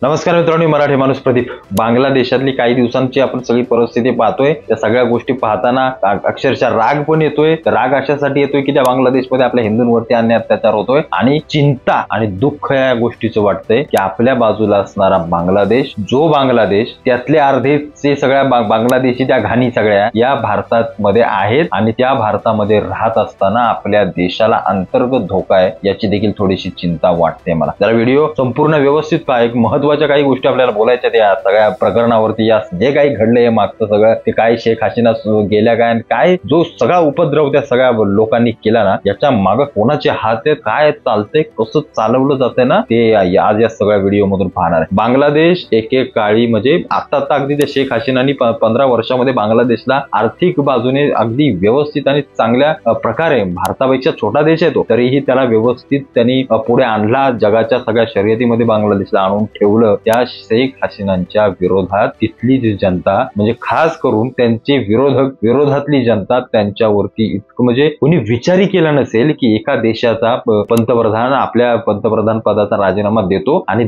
नमस्कार मित्रांनो, मराठी माणूस प्रदीप. बांगलादेशातली काही दिवसांची आपण सगळी परिस्थिती पाहतोय. त्या सगळ्या गोष्टी पाहताना अक्षरशः राग पण येतोय. राग अशासाठी येतोय की त्या बांगलादेशमध्ये आपल्या हिंदूंवरती अन्याय अत्याचार होतोय आणि चिंता आणि दुःख या गोष्टीचं वाटतंय की आपल्या बाजूला असणारा बांगलादेश, जो बांगलादेश त्यातले अर्धेचे सगळ्या बांगलादेशी त्या घाणी सगळ्या या भारतात मध्ये आहेत आणि त्या भारतामध्ये राहत असताना आपल्या देशाला अंतर्गत धोका आहे याची देखील थोडीशी चिंता वाटते मला. जरा व्हिडिओ संपूर्ण व्यवस्थित पहा. एक महत्वाच्या काही गोष्टी आपल्याला बोलायच्या त्या सगळ्या प्रकरणावरती. या जे काही घडलंय मागचं सगळं ते काय शेख हसीना गेल्या काय जो सगळा उपद्रव त्या सगळ्या लोकांनी केला ना, याच्या मागे कोणाचे हात आहेत, काय चालतंय, कसं चालवलं जातंय ना, ते आज या सगळ्या व्हिडिओ मधून पाहणार आहे. बांगलादेश एक काळी म्हणजे आता अगदी त्या शेख हसीनांनी 15 वर्षामध्ये बांगलादेशला आर्थिक बाजूने अगदी व्यवस्थित आणि चांगल्या प्रकारे, भारतापेक्षा छोटा देश आहे तो, तरीही त्याला व्यवस्थित त्यांनी पुढे आणला. जगाच्या सगळ्या शर्यतीमध्ये बांगलादेशला आणून ठेवलं. त्या शेख हसीनांच्या विरोधात तिथली जी जनता, म्हणजे खास करून त्यांचे विरोधातली जनता त्यांच्यावरती इतकं म्हणजे कोणी विचारही केला नसेल की एका देशाचा पंतप्रधान आपल्या पंतप्रधान पदाचा राजीनामा देतो आणि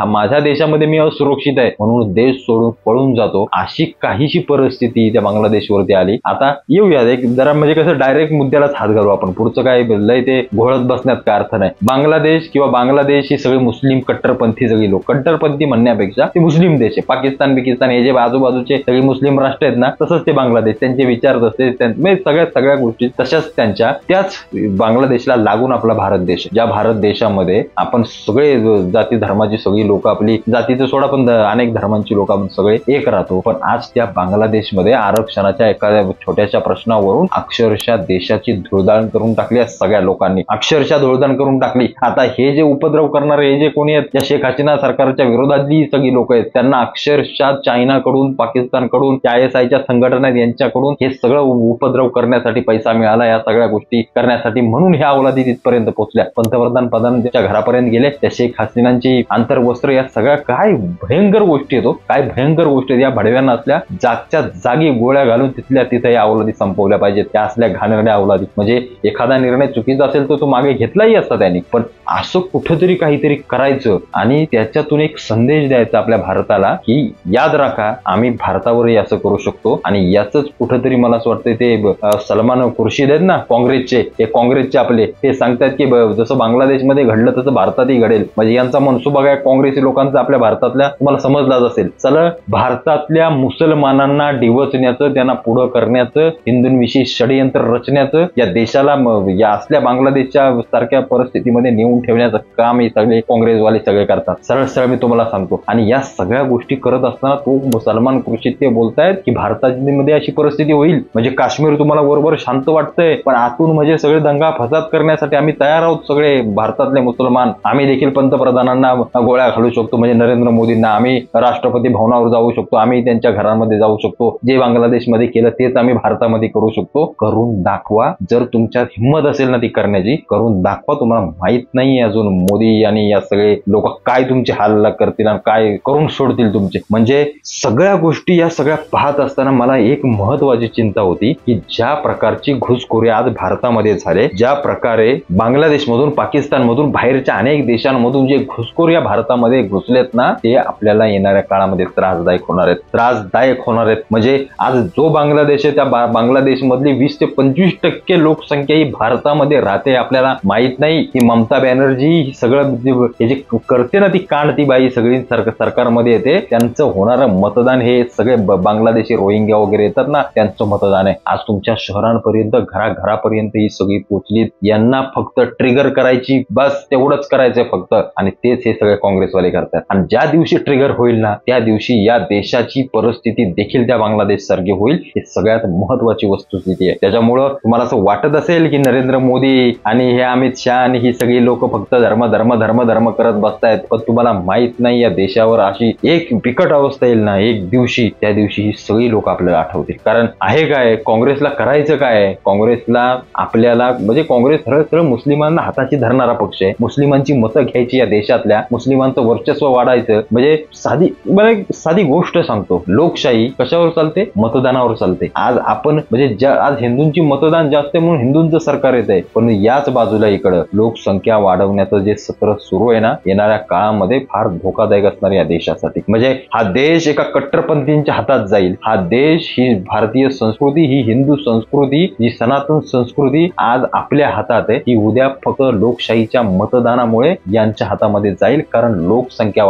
माझ्या देशामध्ये मी असुरक्षित आहे म्हणून देश सोडून पळून जातो, अशी काहीशी परिस्थिती त्या बांगलादेशवरती आली. आता येऊया एक जरा म्हणजे कसं डायरेक्ट मुद्द्यालाच हात घालू आपण. पुढचं काय लय ते घोळत बसण्यात काय अर्थ नाही. बांगलादेश किंवा बांगलादेश ही सगळी मुस्लिम कट्टरपंथी सगळी लोक, कट्टरपंथी म्हणण्यापेक्षा ते मुस्लिम देश आहे. पाकिस्तान हे जे आजूबाजूचे सगळे मुस्लिम राष्ट्र आहेत ना, तसंच ते बांगलादेश, त्यांचे विचार तसे, सगळ्या गोष्टी तशाच त्यांच्या. त्याच बांगलादेशला लागून आपला भारत देश, ज्या भारत देशामध्ये आपण सगळे जाती धर्माची सगळी लोक, आपली जातीचं सोडा पण अनेक धर्मांची लोक आपण सगळे एक राहतो. पण आज त्या बांगलादेशमध्ये आरक्षणाच्या एखाद्या छोट्याशा प्रश्नावरून अक्षरशः देशाची धुळदाण करून टाकली. सगळ्या लोकांनी अक्षरशः धुळदाण करून टाकली. आता हे जे उपद्रव करणारे हे जे कोणी आहेत, त्या शेख हसीना सरकारच्या विरोधातली सगळी लोक आहेत, त्यांना अक्षरशः चायनाकडून, पाकिस्तानकडून, ISIच्या संघटना यांच्याकडून हे सगळं उपद्रव करण्यासाठी पैसा मिळाला, या सगळ्या गोष्टी करण्यासाठी. म्हणून ह्या अवलादी तिथपर्यंत पोहोचल्या, पंतप्रधान पदांच्या घरापर्यंत गेले. त्या शेख हसीनांची आंतरवस्त्र, या सगळ्या काय भयंकर गोष्टी येतो, काय भयंकर गोष्टी. या भडव्यांना असल्या जागच्या जागी गोळ्या घालून तिथल्या तिथे या अवलादी संपवल्या पाहिजेत. त्या असल्या घाणेरड्या अवलादी. म्हणजे एखादा निर्णय चुकीचा असेल तर तो मागे घेतलाही असता त्यांनी, पण असं कुठेतरी काहीतरी करायचं आणि त्याच्यातून एक संदेश द्यायचा आपल्या भारताला की याद राखा, आम्ही भारतावरही असं करू शकतो. आणि याच कुठेतरी मला असं वाटतं ते सलमान खुर्शीद आहेत ना, काँग्रेसचे आपले, ते सांगतात की जसं बांगलादेशमध्ये घडलं तसं भारतातही घडेल. म्हणजे यांचा मनसुबा काय काँग्रेसी लोकांचा आपल्या भारतातल्या तुम्हाला समजलाच असेल. चला, भारतातल्या मुसलमानांना डिवचण्याचं, त्यांना पुढं करण्याचं, हिंदूंविषयी षडयंत्र रचण्याचं, या देशाला या असल्या बांगलादेशच्या सारख्या परिस्थितीमध्ये नेऊन ठेवण्याचं काम हे सगळे काँग्रेसवाले सगळे करतात. सरळ मी तुम्हाला सांगतो. आणि या सगळ्या गोष्टी करत असताना तो सलमान खुर्शीद ते बोलतायत की भारतामध्ये अशी परिस्थिती होईल म्हणजे काश्मीर तुम्हाला बरोबर शांत वाटतंय, पण आतून म्हणजे सगळे दंगा फसाद करण्यासाठी आम्ही तयार आहोत. सगळे भारतातले मुसलमान, आम्ही देखील पंतप्रधानांना गोळ्या घालू शकतो, म्हणजे नरेंद्र मोदींना. आम्ही राष्ट्रपती भवनावर जाऊ शकतो, आम्ही त्यांच्या घरांमध्ये जाऊ शकतो. जे बांगलादेशमध्ये केलं तेच आम्ही भारतामध्ये करू शकतो. करून दाखवा. जर तुमच्यात हिंमत असेल ना ती करण्याची, करून दाखवा. तुम्हाला माहित नाही अजून मोदी आणि या सगळे लोक काय तुमचे हाल करतील आणि काय करून सोडतील तुमचे. म्हणजे सगळ्या गोष्टी या सगळ्या पाहत असताना मला एक महत्वाची चिंता होती की ज्या प्रकारची घुसखोरी आज भारतामध्ये झाले, ज्या प्रकारे बांगलादेशमधून, पाकिस्तानमधून, बाहेरच्या अनेक देशांमधून जे घुसखोर या भारतामध्ये घुसलेत ना, ते आपल्याला येणाऱ्या काळामध्ये त्रासदायक होणार आहेत. म्हणजे आज जो बांगलादेश आहे, त्या बांगलादेशमधली 20 ते 25% लोकसंख्या ही भारतामध्ये राहते. आपल्याला माहित नाही की ममता बॅनर्जी सगळं हे जे करते ना, ती कांड ती बाई सगळी सरकारमध्ये येते. त्यांचं होणारं मतदान हे सगळे बांगलादेशी रोहिंग्या वगैरे येतात ना, त्यांचं मतदान आहे. आज तुमच्या शहरांपर्यंत, घरापर्यंत ही सगळी पोचली. यांना फक्त ट्रिगर करायची, बस तेवढंच करायचंय फक्त. आणि तेच हे सगळे काँग्रेसवाले करतात. आणि ज्या दिवशी ट्रिगर होईल ना, त्या दिवशी या देशाची परिस्थिती देखील त्या बांगलादेश सारखी होईल. हे सगळ्यात महत्वाची वस्तुस्थिती आहे. त्याच्यामुळं तुम्हाला असं वाटत असेल की नरेंद्र मोदी आणि हे अमित शहा आणि ही सगळी लोक फक्त धर्म करत बसतायत, पण तुम्हाला माहित नाही या देशावर अशी एक बिकट अवस्था येईल ना एक दिवशी, त्या दिवशी ही सगळी लोक आपल्याला आठवतील. कारण आहे काय, काँग्रेसला करायचं काय? काँग्रेसला आपल्याला म्हणजे काँग्रेस सरळ मुस्लिमांना हाताची धरणारा पक्ष आहे. मुस्लिमांची मतं घ्यायची या देशातल्या, मुस्लिमांचं वर्चस्व वाढायचं. म्हणजे साधी गोष्ट सांगतो, लोकशाही कशावर चालते? मतदानावर चालते. आज आपण म्हणजे आज हिंदूंची मतदान जास्त आहे म्हणून हिंदूंचं सरकार येत आहे, पण याच बाजूला इकडं लोकसंख्या वाढवण्याचं जे सत्र सुरू आहे ना, येणाऱ्या काळामध्ये फार धोकादायक असणार या देशासाठी. म्हणजे हा देश एका कट्टरपंथींच्या हातात जाईल. हा देश, ही भारतीय संस्कृती, ही हिंदू संस्कृती, ही सनातन संस्कृती आज आपल्या हातात आहे. ही उद्या फक्त लोकशाहीच्या मतदानामुळे यांच्या हातामध्ये जाईल. कारण लोकसंख्या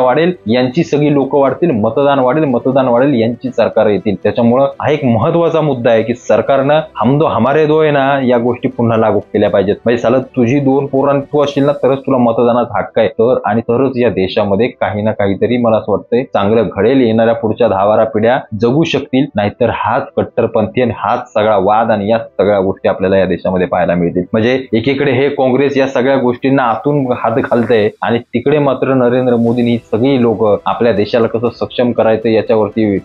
वाढेल, यांची सगळी लोक वाढतील, मतदान वाढेल, यांची सरकार येतील. त्याच्यामुळं हा एक महत्वाचा मुद्दा आहे की सरकारनं हम दो हमारे दो आहे ना, या गोष्टी पुन्हा लागू केल्या पाहिजेत. म्हणजे साला तुझी 2 पोरांत तू असशील ना, तरच तुला मतदानात हक्क आहे. तरच या देशामध्ये काही ना काहीतरी मला असं वाटतंय चांगलं घडेल. येणाऱ्या पुढच्या 10-12 पिढ्या जगू शकतील. नाहीतर हाच कट्टरपंथी आणि हाच सगळा वाद आणि या सगळ्या गोष्टी आपल्याला या देशामध्ये पाहायला मिळतील. म्हणजे एकीकडे हे काँग्रेस या सगळ्या गोष्टींना आतून हात घालतंय आणि तिकडे मात्र नरेंद्र मोदींनी ही सगळी लोक आपल्या देशाला कसं सक्षम करायचं याच्यावरती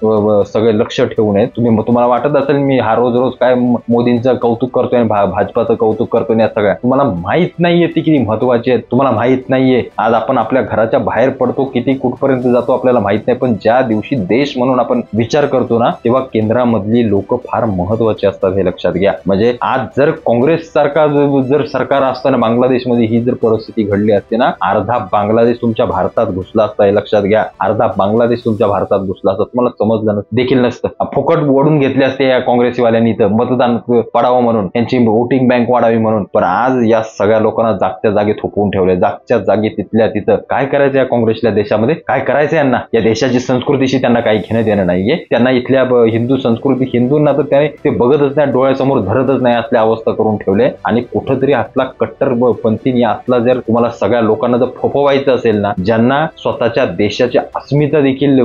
सगळे लक्ष ठेवून आहेत. तुम्हाला वाटत असेल मी हा रोज काय मोदींचं कौतुक करतोय, भाजपाचं कौतुक करतोय, या सगळ्या तुम्हाला माहित नाहीये ती किती महत्वाची आहेत. तुम्हाला माहित नाहीये आज आपण आपल्या घराच्या बाहेर पडतो, किती कुठपर्यंत जातो आपल्याला माहित नाही. पण ज्या दिवशी देश म्हणून आपण विचार करतो ना, तेव्हा केंद्रामधली लोक फार महत्वाचे असतात, हे लक्षात घ्या. म्हणजे आज जर काँग्रेस सारखा जर सरकार असताना बांगलादेशमध्ये ही जर परिस्थिती घडली असते ना, अर्धा बांगलादेश तुमच्या भारतात घुसला असता, हे लक्षात घ्या. अर्धा बांगलादेश तुमच्या भारतात घुसला असता, तुम्हाला समजलं देखील नसतं. फुकट ओढून घेतले असते या काँग्रेसीवाल्यांनी तर मतदान पडावं म्हणून, त्यांची वोटिंग बँक वाढावी म्हणून. पण आज या सगळ्या लोकांना जागच्या जागी थोपवून ठेवले, जागच्या जागी तिथल्या तिथं. काय करायचं या काँग्रेसच्या देशामध्ये? काय करायचं यांना? या देशाची संस्कृतीशी त्यांना काही घेणं देणं नाहीये. त्यांना इथल्या हिंदू संस्कृती, हिंदूंना तर त्याने ते बघतच नाही, डोळ्यासमोर धरतच नाही, असल्या अवस्था करून ठेवले. आणि कुठंतरी असला कट्टरपंथी असला जर तुम्हाला सगळ्या लोकांना जर फोपवायचं असेल ना, ज्यांना स्वतःच्या देशाची अस्मिता देखील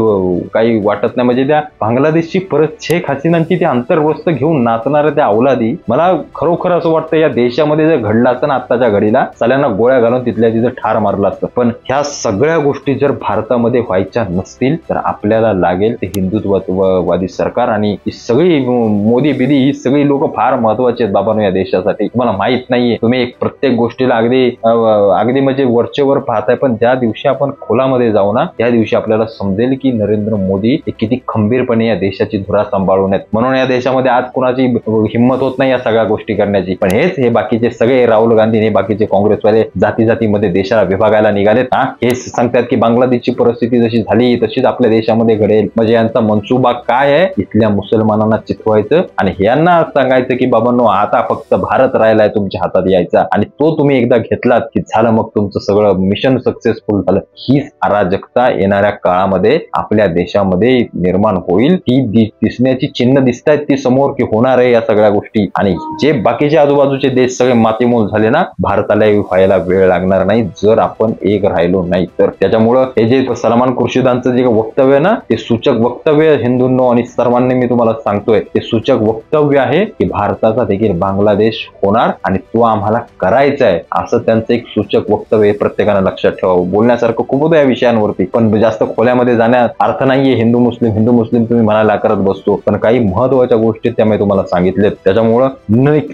काही वाटत नाही. म्हणजे त्या बांगलादेशची परत शेख हसीनांची ते अंतर्वस्त्र घेऊन नाचणाऱ्या त्या अवलादी, मला खरोखर असं वाटतं या देशामध्ये जर घडलं असतं ना आत्ताच्या घडीला, सगळ्यांना गोळ्या घालून तिथल्या तिथं ठार मारलं असतं. पण ह्या सगळ्या गोष्टी जर भारतामध्ये व्हायच्या नसतील तर आपल्याला लागेल ते हिंदुत्ववादी सरकार. आणि ही सगळी मोदी बिदी ही सगळी लोक फार महत्वाची आहेत बाबांनो या देशासाठी. तुम्हाला माहित नाहीये, तुम्ही एक प्रत्येक गोष्टीला अगदी म्हणजे वरचेवर पाहताय. पण ज्या दिवशी आपण खोलामध्ये जाऊ ना, त्या दिवशी आपल्याला समजेल की नरेंद्र मोदी हे किती खंबीरपणे या देशाची धुरा सांभाळून आहेत. म्हणून या देशामध्ये आज कुणाची हिंमत होत नाही या सगळ्या गोष्टी करण्याची. पण हे बाकीचे सगळे राहुल गांधी हे बाकीचे काँग्रेसवाले जातीमध्ये देशाला विभागायला निघालेत ना, हे सांगतात की बांगलादेशची परिस्थिती जशी झाली तशीच आपल्या देशामध्ये घडेल. म्हणजे यांचा मनसुबा काय आहे? इथल्या मुसलमानांना चिथवायचं आणि यांना सांगायचं की बाबांनो आता फक्त भारत राहिलाय तुमच्या हातात यायचा, आणि तो तुम्ही एकदा घेतलात की झालं, मग तुमचं सगळं मिशन सक्सेसफुल झालं. हीच अराजकता येणाऱ्या काळामध्ये आपल्या देशामध्ये निर्माण होईल. ती दिसण्याची चिन्ह दिसत आहेत ती समोर की होणार आहे या सगळ्या गोष्टी. आणि जे बाकीचे आजूबाजूचे देश सगळे मातीमोल झाले ना, भारताला व्हायला वेळ लागणार नाही जर आपण एक राहिलो नाही तर. त्याच्यामुळं हे जे सलमान खुर्शिदांचं जे वक्तव्य ना, ते सूचक वक्तव्य हिंदूंनो आणि सर्वांनी मी तुम्हाला सांगतोय, ते सूचक वक्तव्य आहे की भारताचा देखील बांगलादेश होणार आणि तो आम्हाला करायचा आहे, असं त्यांचं एक सूचक वक्तव्य प्रत्येकानं लक्षात ठेवावं. बोलण्यासारखं खूप होतं या विषयांवरती, पण जास्त खोल्यामध्ये जाण्यात अर्थ नाहीये. हिंदू मुस्लिम तुम्ही म्हणायला करत बसतो, पण काही महत्वाच्या गोष्टी त्यामुळे तुम्हाला सांगितलेत. त्याच्यामुळं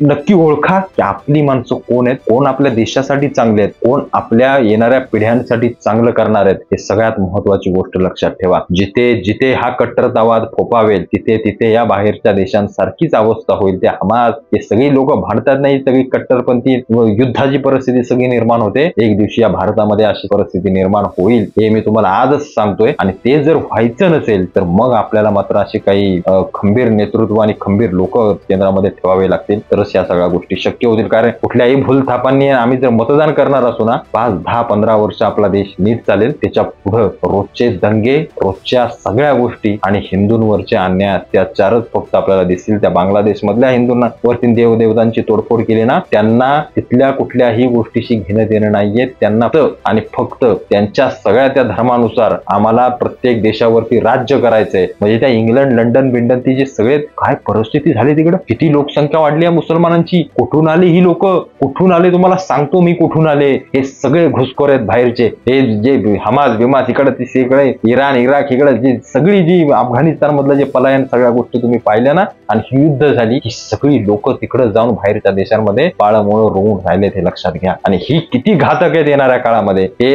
नक्की ओळखा की आपली माणसं कोण आहेत, कोण आपल्या देशासाठी चांगले आहेत, कोण आपल्या येणाऱ्या पिढ्यांसाठी चांगलं करणार आहेत. हे सगळ्यात महत्वाची गोष्ट लक्षात ठेवा. जिथे हा कट्टरतावाद फोपावेल तिथे या बाहेरच्या देशांसारखीच अवस्था होईल. ते हमास हे सगळी लोक भांडतात नाही, सगळी कट्टरपंथी युद्धाची परिस्थिती सगळी निर्माण होते. एक दिवशी या भारतामध्ये अशी परिस्थिती निर्माण होईल, हे मी तुम्हाला आजच सांगतोय. आणि ते जर व्हायचं नसेल तर मग आपल्याला मात्र असे काही खंबीर नेतृत्व आणि खंबीर लोक केंद्रामध्ये ठेवावे लागतील, तरच या सगळ्या गोष्टी शक्य होतील. कारण कुठल्याही भूलथापांनी आम्ही जर मतदान करणार असू ना, 5, 10, 15 वर्ष आपला देश नीट चालेल. त्याच्या पुढे रोजचे दंगे, रोजच्या सगळ्या गोष्टी आणि हिंदूंवरचे अन्याय अत्याचारच फक्त आपल्याला दिसतील. त्या बांगलादेश मधल्या हिंदूंना वरती देवदेवतांची तोडफोड केली ना, त्यांना तिथल्या कुठल्याही गोष्टीशी घेणं देणं नाहीये. त्यांना आणि फक्त त्यांच्या सगळ्या त्या धर्मानुसार आम्हाला प्रत्येक देशावरती राज्य करायचंय. म्हणजे त्या इंग्लंड, लंडन, बिंडन ती जे सगळे काय परिस्थिती झाली तिकडं, किती लोकसंख्या वाढली आहे मुसलमानांची. कुठून आली ही लोक, कुठून आले तुम्हाला सांगतो मी कुठून आले. हे सगळे घुसखोर आहेत बाहेरचे. हे जे हमास बिमास इकडे तिकडे इराण, इराक इकडे जी सगळी जी अफगाणिस्तान मधलं जे पलायन सगळ्या गोष्टी तुम्ही पाहिल्या ना, आणि ही युद्ध झाली, ही सगळी लोक तिकडे जाऊन बाहेरच्या देशांमध्ये पाळमुळं रोवून राहिलेत, हे लक्षात घ्या. आणि ही किती घातक आहेत येणाऱ्या काळामध्ये, हे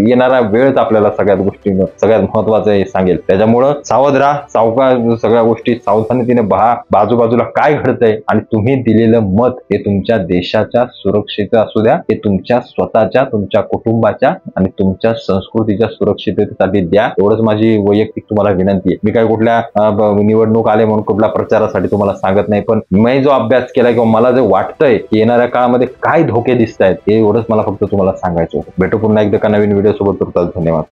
येणारा वेळच आपल्याला सगळ्यात गोष्टी सगळ्यात महत्वाचं हे सांगेल. त्याच्यामुळं सावध राहा, सावकाश सगळ्या गोष्टी सावधानतेने पहा बाजूबाजूला काय घडतंय. आणि तुम्ही दिलेलं मत हे तुमच्या देशाच्या सुरक्षेचं असू द्या, हे तुमच्या स्वतःच्या, तुमच्या कुटुंबाच्या आणि तुमच्या संस्कृतीच्या सुरक्षिततेसाठी द्या. एवढंच माझी वैयक्तिक तुम्हाला विनंती आहे. मी काय कुठल्या निवडणूक आले म्हणून कुठल्या प्रचारासाठी तुम्हाला सांगत नाही, पण मी जो अभ्यास केला किंवा मला जे वाटतंय की येणाऱ्या काळामध्ये काय धोके दिसत आहेत हे एवढंच मला फक्त तुम्हाला सांगायचं होतं. भेटू पुन्हा एकदा नवीन व्हिडिओ सोबत. धन्यवाद.